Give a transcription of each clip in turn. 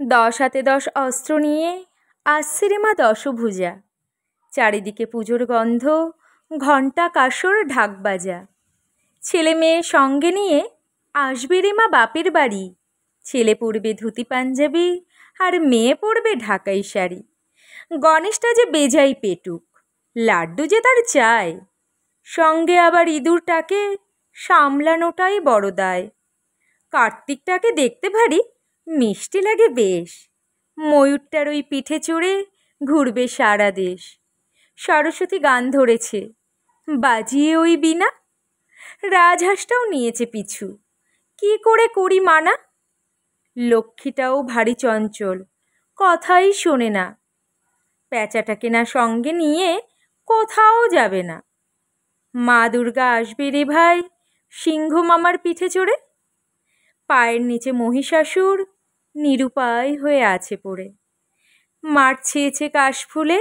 10 হাতে 10 অস্ত্র নিয়ে আসছে রে মা দশভুজা। চারিদিকে পুজোর গন্ধ, ঘণ্টা কাসর ঢাক বাজা। ছেলে মেয়ে সঙ্গে নিয়ে আসবে রে মা বাপের বাড়ি। ছেলে পরবে ধুতি পাঞ্জাবি আর মেয়ে পরবে ঢাকাই শাড়ি। গণেশটা যে বেজাই পেটুক, লাড্ডু যে তার চাই। সঙ্গে আবার ইঁদুরটাকে সামলানোটাই বড় দায়। কার্তিকটাকে দেখতে ভারী মিষ্টি লাগে বেশ। ময়ূরটার ওই পিঠে চড়ে ঘুরবে সারা দেশ। সরস্বতী গান ধরেছে, বাজিয়ে ওই বীণা। রাজহাঁসটাও নিয়েছে পিছু, কি করে করি মানা। লক্ষ্মীটাও ভারী চঞ্চল, কথাই শোনে না। প্যাঁচাটাকে না সঙ্গে নিয়ে কোথাও যাবে না। মা দুর্গা আসবে রে ভাই সিংহ মামার পিঠে চড়ে। পায়ের নিচে মহিষাসুর নিরুপায় হয়ে আছে পড়ে। মাঠ ছেয়েছে কাশফুলে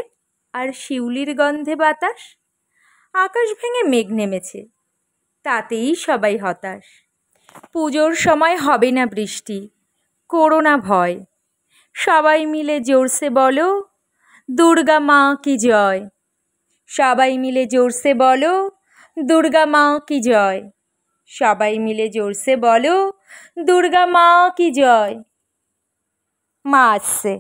আর শিউলির গন্ধে বাতাস। আকাশ ভেঙে মেঘ নেমেছে, তাতেই সবাই হতাশ। পুজোর সময় হবে না বৃষ্টি, করো না ভয়। সবাই মিলে জোরসে বলো, দুর্গা মা কি জয়। সবাই মিলে জোরসে বলো, দুর্গা মা কি জয়। সবাই মিলে জোরসে বলো, দুর্গা মা কি জয়। মা আসছে।